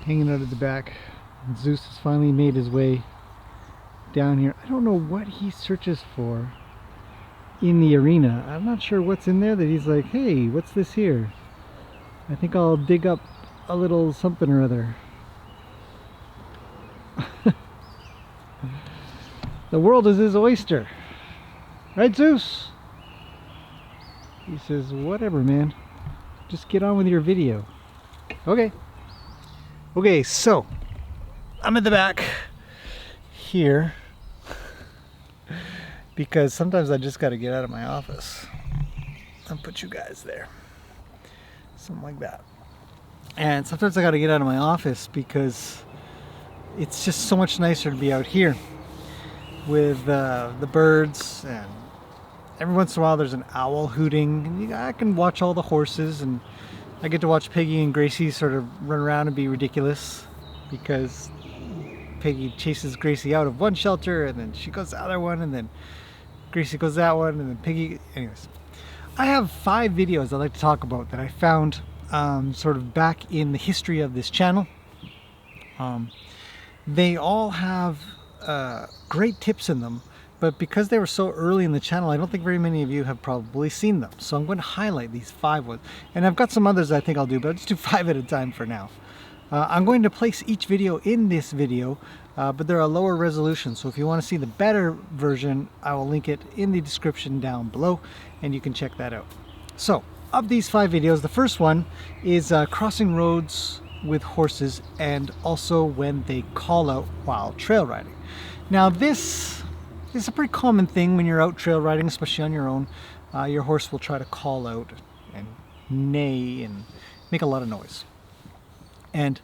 hanging out at the back. And Zeus has finally made his way down here. I don't know what he searches for in the arena. I'm not sure what's in there that he's like, hey, what's this here? I think I'll dig up a little something or other. The world is his oyster. Right, Zeus? He says, whatever, man. Just get on with your video. Okay. Okay, so I'm at the back here because sometimes I just got to get out of my office and put you guys there. Something like that. And sometimes I got to get out of my office because it's just so much nicer to be out here with the birds, and every once in a while there's an owl hooting, and I can watch all the horses, and I get to watch Peggy and Gracie sort of run around and be ridiculous because Peggy chases Gracie out of one shelter, and then she goes to the other one, and then Gracie goes that one, and then Peggy. Anyways, I have 5 videos I'd like to talk about that I found sort of back in the history of this channel. They all have great tips in them, but because they were so early in the channel, I don't think very many of you have probably seen them. So I'm going to highlight these 5 ones, and I've got some others I think I'll do, but I'll just do 5 at a time for now. I'm going to place each video in this video, but they're a lower resolution, so if you want to see the better version, I will link it in the description down below, and you can check that out. So, of these 5 videos, the first one is crossing roads with horses, and also when they call out while trail riding. Now this is a pretty common thing when you're out trail riding, especially on your own. Your horse will try to call out and neigh and make a lot of noise. And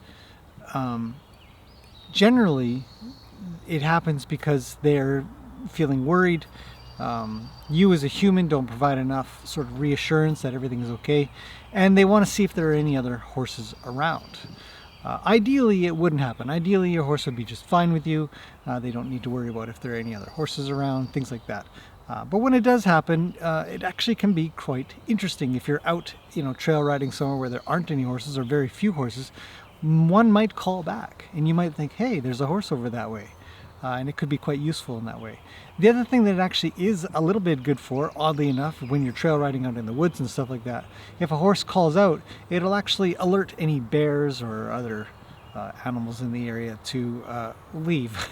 generally it happens because they're feeling worried. You as a human don't provide enough sort of reassurance that everything is okay, and they want to see if there are any other horses around. Ideally it wouldn't happen. Ideally your horse would be just fine with you. They don't need to worry about if there are any other horses around, things like that. But when it does happen, it actually can be quite interesting. If you're out, trail riding somewhere where there aren't any horses or very few horses, one might call back and you might think, hey, there's a horse over that way. And it could be quite useful in that way. The other thing that it actually is a little bit good for, oddly enough, when you're trail riding out in the woods and stuff like that, if a horse calls out, it'll actually alert any bears or other animals in the area to leave.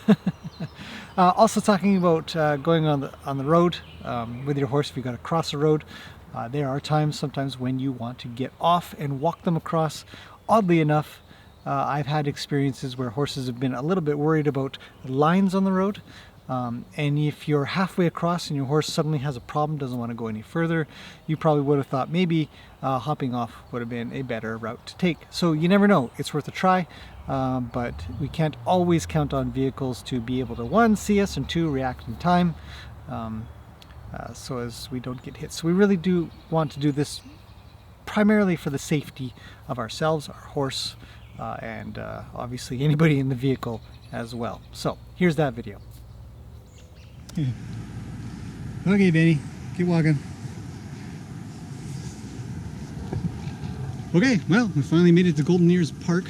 Also talking about going on the road with your horse, if you've got to cross a road, there are times sometimes when you want to get off and walk them across. Oddly enough, I've had experiences where horses have been a little bit worried about lines on the road, and if you're halfway across and your horse suddenly has a problem, doesn't want to go any further, you probably would have thought maybe hopping off would have been a better route to take. So you never know, it's worth a try, but we can't always count on vehicles to be able to, 1, see us, and 2, react in time, so as we don't get hit. So we really do want to do this primarily for the safety of ourselves, our horse, and obviously anybody in the vehicle as well. So here's that video. Okay, Benny, keep walking. Okay, well, we finally made it to Golden Ears Park.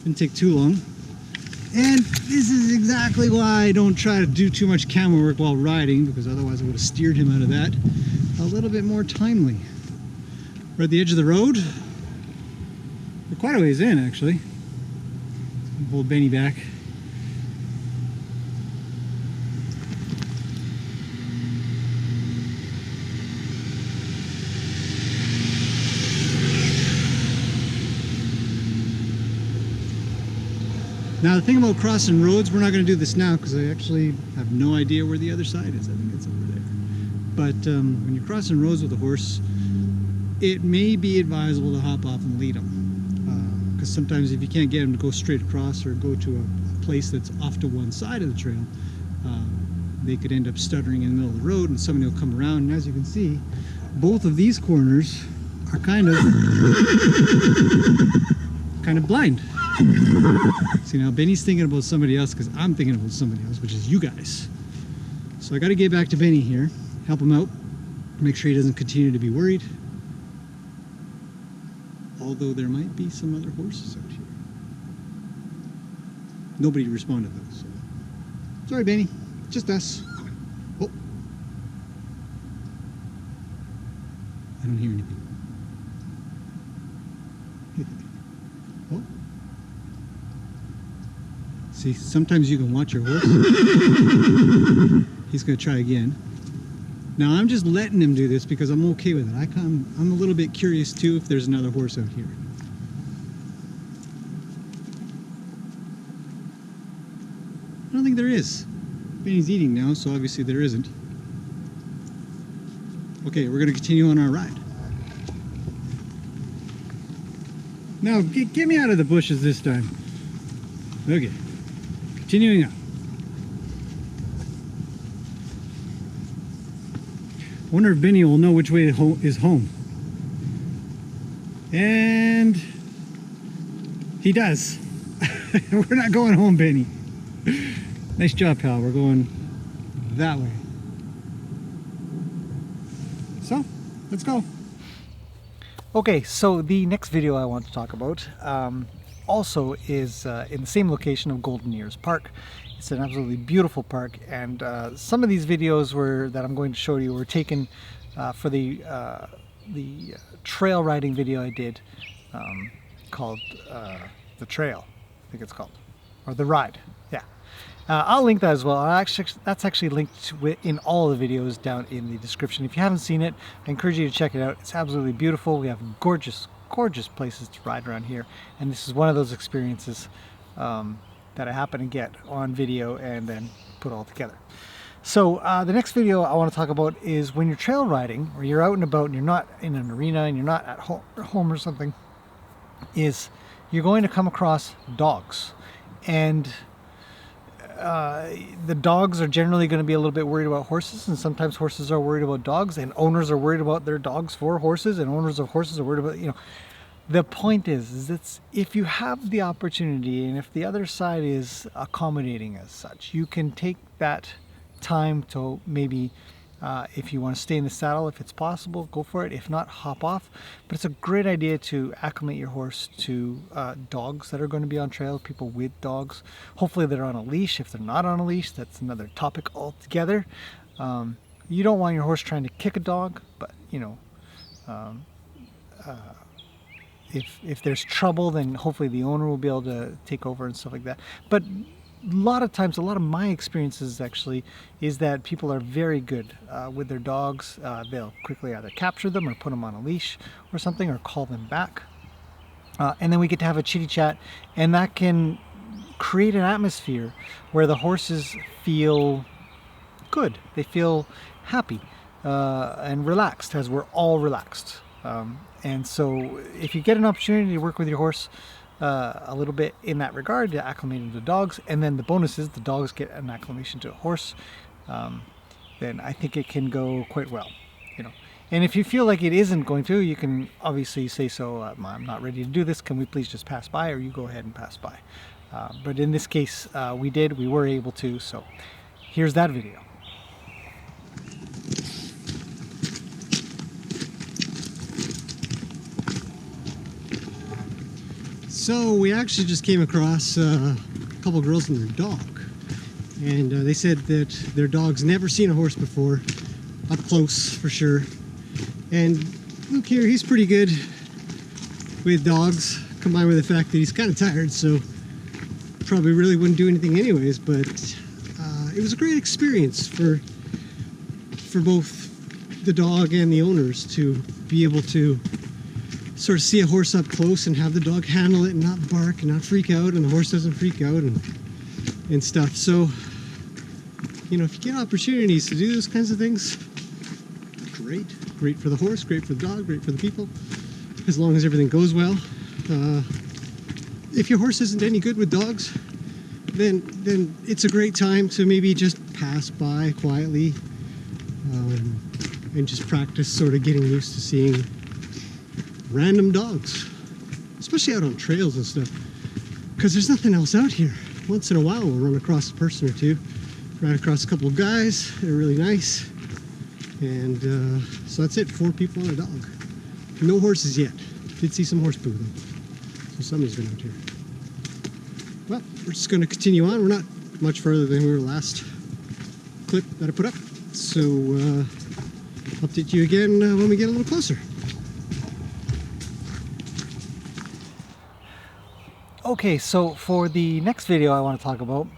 Didn't take too long. And this is exactly why I don't try to do too much camera work while riding, because otherwise I would have steered him out of that a little bit more timely. We're at the edge of the road. We're quite a ways in, actually. Hold Benny back. Now the thing about crossing roads, we're not going to do this now because I actually have no idea where the other side is. I think it's over there. But when you're crossing roads with a horse, it may be advisable to hop off and lead them. Because sometimes if you can't get them to go straight across or go to a place that's off to one side of the trail, they could end up stuttering in the middle of the road and somebody will come around. And as you can see, both of these corners are kind of blind. See, now Benny's thinking about somebody else because I'm thinking about somebody else, which is you guys. So I got to get back to Benny here, help him out, make sure he doesn't continue to be worried. Although there might be some other horses out here. nobody responded though. So. Sorry, Benny. Just us. Oh. I don't hear anything. Oh. See, sometimes you can watch your horse. He's going to try again. Now I'm just letting him do this because I'm okay with it. I'm a little bit curious too if there's another horse out here. I don't think there is. Benny's eating now, so obviously there isn't. Okay, we're going to continue on our ride. Now, get me out of the bushes this time. Okay, continuing on. I wonder if Benny will know which way is home. And he does. We're not going home, Benny. Nice job, pal. We're going that way. So, let's go. Okay, so the next video I want to talk about also is in the same location of Golden Ears Park. It's an absolutely beautiful park, and some of these videos that I'm going to show you were taken for the trail riding video I did called The Trail, I think it's called, or The Ride, yeah. I'll link that as well. That's actually linked in all of the videos down in the description. If you haven't seen it, I encourage you to check it out. It's absolutely beautiful. We have gorgeous, gorgeous places to ride around here, and this is one of those experiences that I happen to get on video and then put all together. So the next video I want to talk about is when you're trail riding, or you're out and about and you're not in an arena and you're not at home or something, is you're going to come across dogs. And the dogs are generally going to be a little bit worried about horses, and sometimes horses are worried about dogs, and owners are worried about their dogs for horses, and owners of horses are worried about, you know. The point is that if you have the opportunity, and if the other side is accommodating as such, you can take that time to maybe, if you want to stay in the saddle, if it's possible, go for it. If not, hop off. But it's a great idea to acclimate your horse to dogs that are going to be on trail, people with dogs. Hopefully they're on a leash. If they're not on a leash, that's another topic altogether. You don't want your horse trying to kick a dog, but, you know, if there's trouble, then hopefully the owner will be able to take over and stuff like that. But a lot of times, a lot of my experiences actually is that people are very good with their dogs. They'll quickly either capture them or put them on a leash or something, or call them back. And then we get to have a chitty chat, and that can create an atmosphere where the horses feel good. They feel happy and relaxed, as we're all relaxed. And so if you get an opportunity to work with your horse a little bit in that regard, to acclimate them to dogs, and then the bonus is the dogs get an acclimation to a horse, then I think it can go quite well, you know. And if you feel like it isn't going to, you can obviously say, so I'm not ready to do this, can we please just pass by, or you go ahead and pass by. But in this case, we were able to, so here's that video. So we actually just came across a couple girls and their dog, and they said that their dog's never seen a horse before, up close for sure. And Luke here, he's pretty good with dogs, combined with the fact that he's kind of tired, so probably really wouldn't do anything anyways. But it was a great experience for both the dog and the owners to be able to sort of see a horse up close and have the dog handle it and not bark and not freak out, and the horse doesn't freak out and stuff. So, you know, if you get opportunities to do those kinds of things, great for the horse, great for the dog, great for the people, as long as everything goes well. If your horse isn't any good with dogs, then it's a great time to maybe just pass by quietly and just practice sort of getting used to seeing random dogs, especially out on trails and stuff, because there's nothing else out here. Once in a while we'll run across a person or two, run across a couple of guys that are really nice, and so that's it. 4 people and a dog. No horses yet. Did see some horse poo though, so somebody's been out here. Well, we're just going to continue on. We're not much further than we were last clip that I put up. So, update you again when we get a little closer. Okay, so for the next video I want to talk about,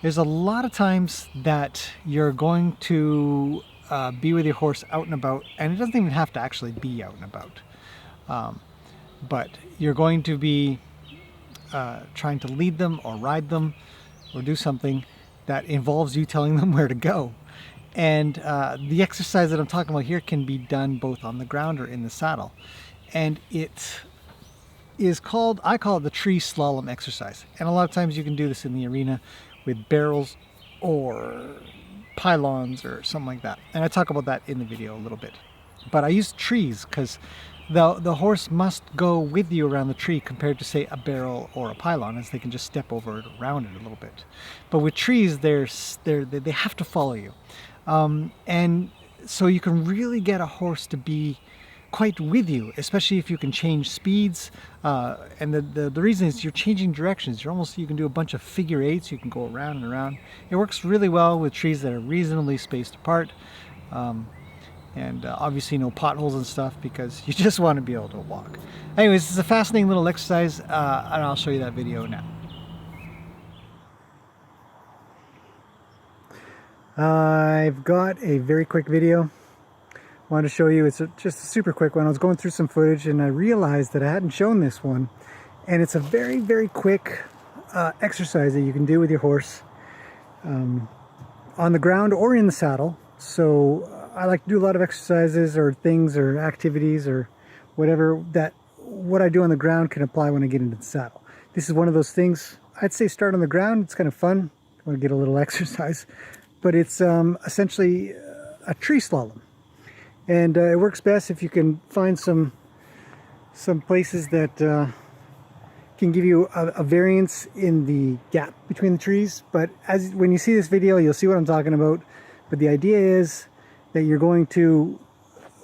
there's a lot of times that you're going to be with your horse out and about, and it doesn't even have to actually be out and about, but you're going to be trying to lead them or ride them or do something that involves you telling them where to go. And the exercise that I'm talking about here can be done both on the ground or in the saddle, and it is called, I call it the tree slalom exercise. And a lot of times you can do this in the arena with barrels or pylons or something like that. And I talk about that in the video a little bit. But I use trees because the horse must go with you around the tree compared to, say, a barrel or a pylon, as they can just step over it, around it a little bit. But with trees, they have to follow you. And so you can really get a horse to be quite with you, especially if you can change speeds, and the reason is you're changing directions. You can do a bunch of figure eights. You can go around and around. It works really well with trees that are reasonably spaced apart, and obviously no potholes and stuff, because you just want to be able to walk. Anyways, it's a fascinating little exercise, and I'll show you that video now. I've got a very quick video I wanted to show you. It's just a super quick one. I was going through some footage and I realized that I hadn't shown this one, and it's a very, very quick exercise that you can do with your horse on the ground or in the saddle. So I like to do a lot of exercises or things or activities or whatever that what I do on the ground can apply when I get into the saddle. This is one of those things. I'd say start on the ground. It's kind of fun. I want to get a little exercise, but it's essentially a tree slalom. And it works best if you can find some places that can give you a variance in the gap between the trees. But when you see this video, you'll see what I'm talking about. But the idea is that you're going to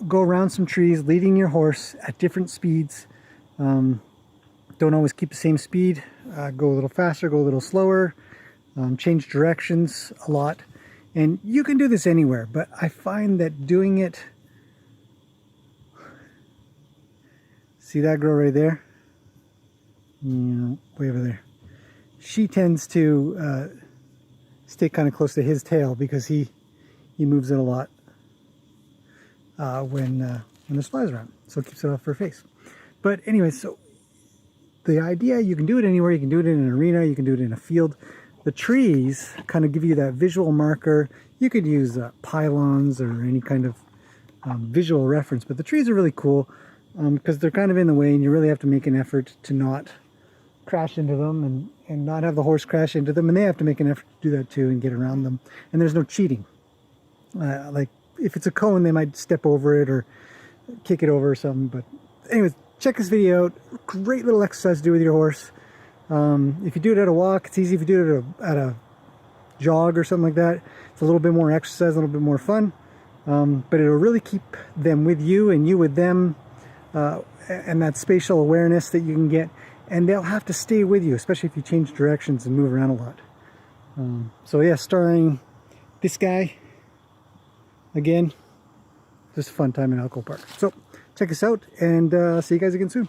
go around some trees, leading your horse at different speeds. Don't always keep the same speed. Go a little faster, go a little slower. Change directions a lot. And you can do this anywhere, but I find that doing it... See that girl right there? Way over there. She tends to stay kind of close to his tail because he moves it a lot when there's flies around. So it keeps it off her face. But anyway, so the idea, you can do it anywhere. You can do it in an arena. You can do it in a field. The trees kind of give you that visual marker. You could use pylons or any kind of visual reference, but the trees are really cool. Because they're kind of in the way, and you really have to make an effort to not crash into them and not have the horse crash into them, and they have to make an effort to do that too and get around them. And there's no cheating. Like if it's a cone, they might step over it or kick it over or something. But anyways, check this video out. Great little exercise to do with your horse. If you do it at a walk, it's easy. If you do it at a jog or something like that, it's a little bit more exercise, a little bit more fun. But it'll really keep them with you and you with them. And that spatial awareness that you can get, and they'll have to stay with you, especially if you change directions and move around a lot. So yeah, starring this guy again, just a fun time in Elko Park. So check us out, and see you guys again soon.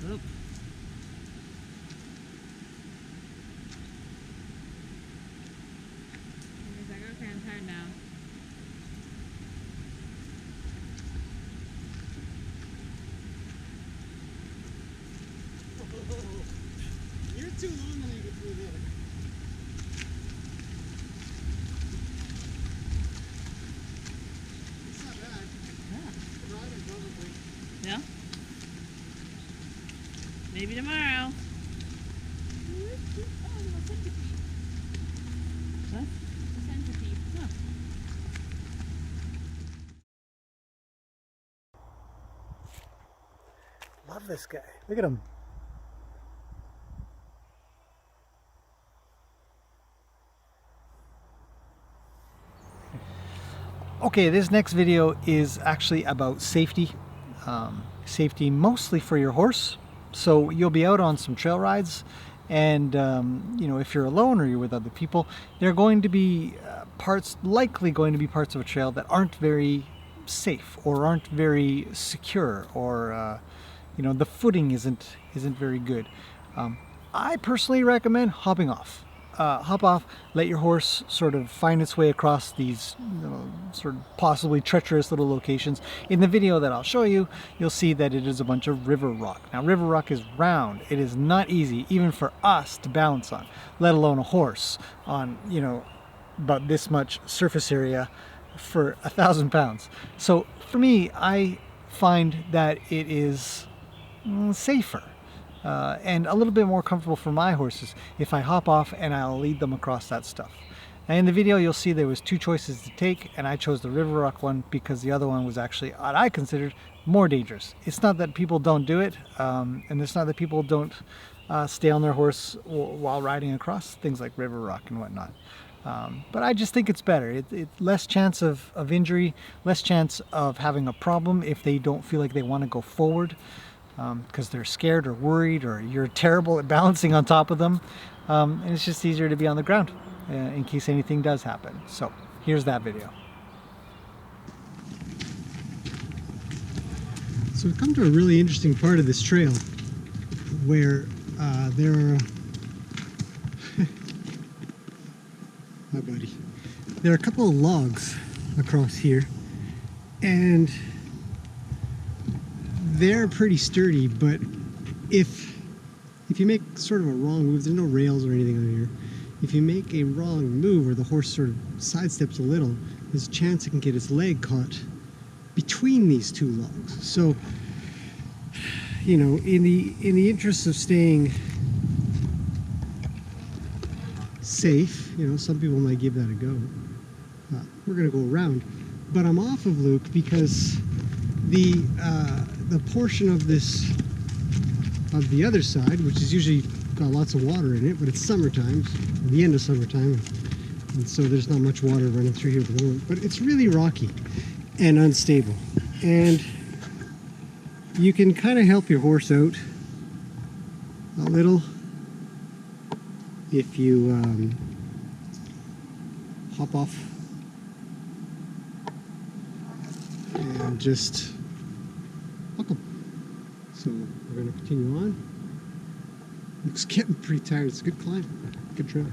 Look. He's like, okay, I'm tired now. You're too long when I get through there. It's not bad. Yeah. Riding probably. Yeah? Maybe tomorrow. What? Love this guy. Look at him. Okay, this next video is actually about safety. Safety mostly for your horse. So you'll be out on some trail rides, and you know, if you're alone or you're with other people, there are going to be likely going to be parts of a trail that aren't very safe or aren't very secure, or you know, the footing isn't very good. I personally recommend hopping off. Hop off, let your horse sort of find its way across these, you know, sort of possibly treacherous little locations. In the video that I'll show you, you'll see that it is a bunch of river rock. Now, river rock is round. It is not easy even for us to balance on, let alone a horse on, you know, about this much surface area for 1,000 pounds. So for me, I find that it is safer. And a little bit more comfortable for my horses if I hop off and I'll lead them across that stuff. And in the video you'll see there was two choices to take, and I chose the river rock one because the other one was actually what I considered more dangerous. It's not that people don't do it, and it's not that people don't stay on their horse while riding across things like river rock and whatnot. But I just think it's better. It's less chance of injury, less chance of having a problem if they don't feel like they want to go forward. Because they're scared or worried, or you're terrible at balancing on top of them, and it's just easier to be on the ground in case anything does happen. So here's that video. So we've come to a really interesting part of this trail where there are hi buddy, there are a couple of logs across here, and they're pretty sturdy, but if you make sort of a wrong move, there's no rails or anything on here. If you make a wrong move, or the horse sort of sidesteps a little, there's a chance it can get its leg caught between these two logs. So, you know, in the interest of staying safe, you know, some people might give that a go. We're gonna go around, but I'm off of Luke because the portion of the other side, which is usually got lots of water in it, but it's summertime, the end of summertime, and so there's not much water running through here at the moment, but it's really rocky and unstable, and you can kind of help your horse out a little if you hop off and just buckle. So we're going to continue on. Luke's getting pretty tired. It's a good climb, good trail.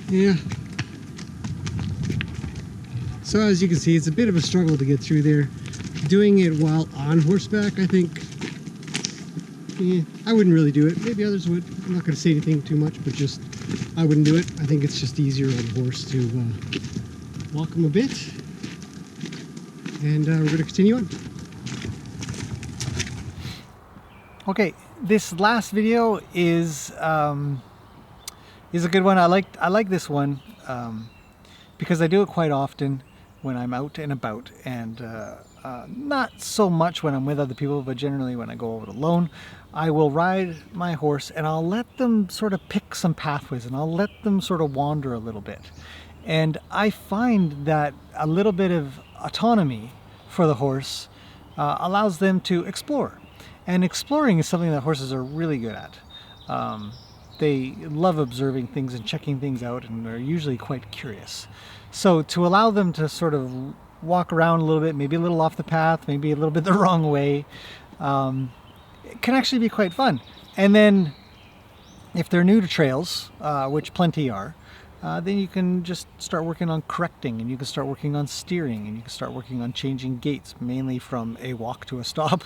Yeah. So as you can see, it's a bit of a struggle to get through there. Doing it while on horseback, I think, I wouldn't really do it. Maybe others would. I'm not going to say anything too much, but just, I wouldn't do it. I think it's just easier on the horse to walk them a bit. And we're going to continue on. Okay, this last video is a good one. I like this one because I do it quite often when I'm out and about, and not so much when I'm with other people, but generally when I go out alone, I will ride my horse and I'll let them sort of pick some pathways, and I'll let them sort of wander a little bit. And I find that a little bit of autonomy for the horse allows them to explore. And exploring is something that horses are really good at. They love observing things and checking things out, and they're usually quite curious. So to allow them to sort of walk around a little bit, maybe a little off the path, maybe a little bit the wrong way, it can actually be quite fun. And then if they're new to trails, which plenty are, then you can just start working on correcting, and you can start working on steering, and you can start working on changing gaits, mainly from a walk to a stop,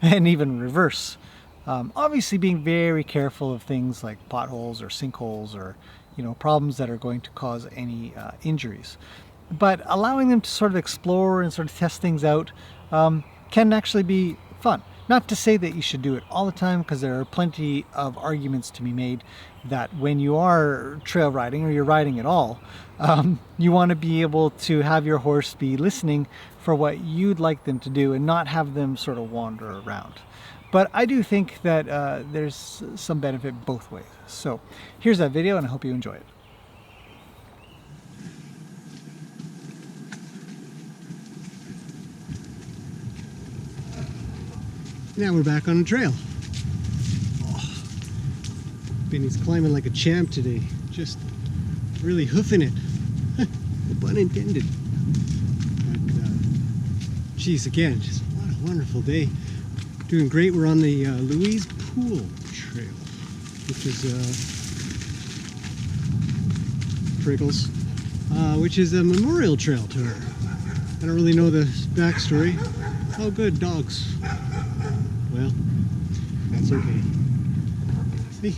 and even reverse. Obviously being very careful of things like potholes or sinkholes, or problems that are going to cause any injuries. but allowing them to sort of explore and sort of test things out can actually be fun. Not to say that you should do it all the time, because there are plenty of arguments to be made that when you are trail riding, or you're riding at all, you want to be able to have your horse be listening for what you'd like them to do and not have them sort of wander around. But I do think that there's some benefit both ways. So here's that video, and I hope you enjoy it. Now we're back on the trail. Oh, Benny's climbing like a champ today. Just really hoofing it. No pun intended. But, geez, again, just what a wonderful day. Doing great. We're on the Louise Pool Trail, which is Priggles, which is a memorial trail to her. I don't really know the backstory. Oh, good, dogs. Well, that's okay. See?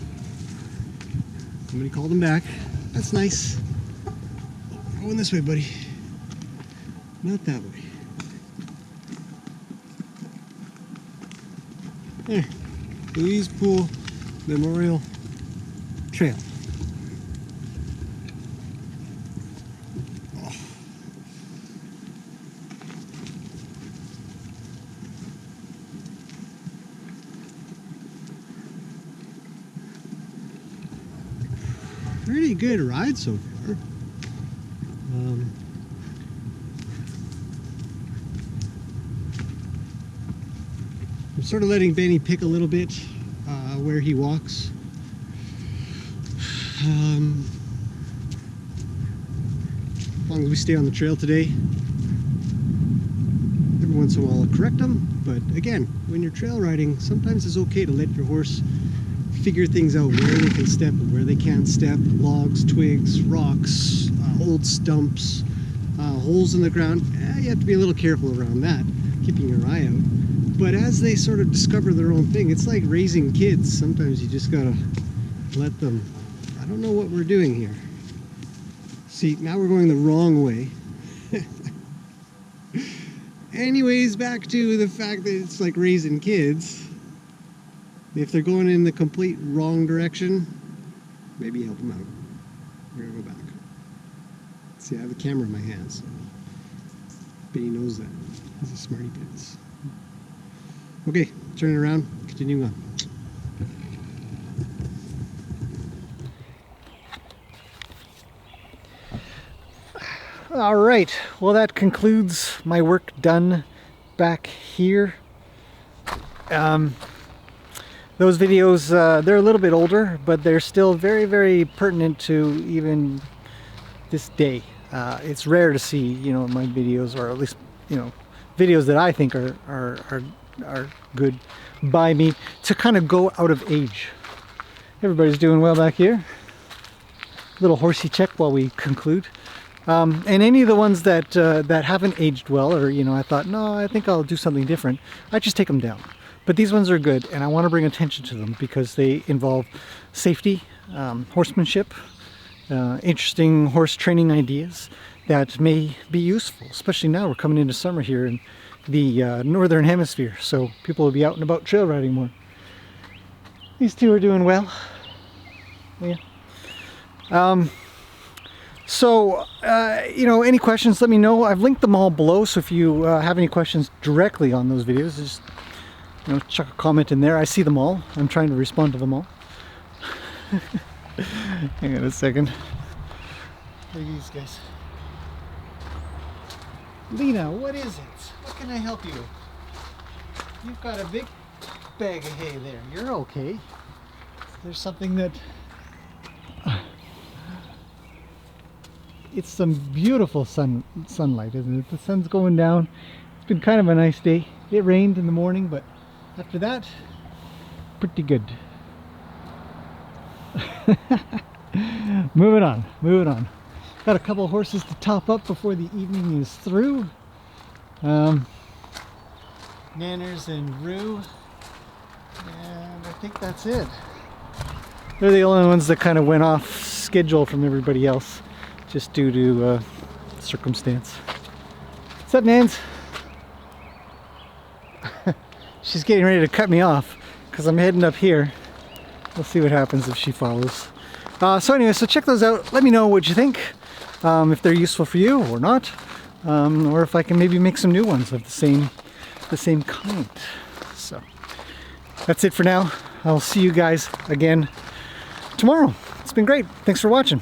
Somebody called him back. That's nice. Oh, going this way, buddy. Not that way. There. Louise Pool Memorial Trail. Oh. Pretty good ride so far. I'm sort of letting Benny pick a little bit where he walks. As long as we stay on the trail today. Every once in a while I'll correct him, but again, when you're trail riding, sometimes it's okay to let your horse figure things out, where they can step and where they can't step. Logs, twigs, rocks, old stumps, holes in the ground. You have to be a little careful around that, keeping your eye out. But as they sort of discover their own thing, it's like raising kids. Sometimes you just gotta let them, I don't know what we're doing here. See, now we're going the wrong way. Anyways, back to the fact that it's like raising kids. If they're going in the complete wrong direction, maybe help them out. We're gonna go back. See, I have a camera in my hands. So Benny knows that. He's a smarty pants. Okay, turning around, continuing on. All right, well, that concludes my work done back here. Those videos, they're a little bit older, but they're still very, very pertinent to even this day. It's rare to see, my videos, or at least, videos that I think are good by me, to kind of go out of age. Everybody's doing well back here. Little horsey check while we conclude. And any of the ones that that haven't aged well, or I thought, no, I think I'll do something different, I just take them down. But these ones are good, and I want to bring attention to them because they involve safety, horsemanship, interesting horse training ideas that may be useful, especially now we're coming into summer here in the northern hemisphere, so people will be out and about trail riding more. These two are doing well. Yeah. So, any questions, let me know. I've linked them all below, so if you have any questions directly on those videos, just chuck a comment in there. I see them all. I'm trying to respond to them all. Hang on a second. Look at these guys. Lena, what is it? What can I help you? You've got a big bag of hay there. You're okay. There's something that... It's some beautiful sunlight, isn't it? The sun's going down. It's been kind of a nice day. It rained in the morning, but after that, pretty good. Moving on. Got a couple of horses to top up before the evening is through. Nanners and Rue. And I think that's it. They're the only ones that kind of went off schedule from everybody else, just due to circumstance. What's up, Nans? She's getting ready to cut me off because I'm heading up here. We'll see what happens if she follows. So anyway, so check those out. Let me know what you think, if they're useful for you or not, or if I can maybe make some new ones of the same kind. So that's it for now. I'll see you guys again tomorrow. It's been great. Thanks for watching.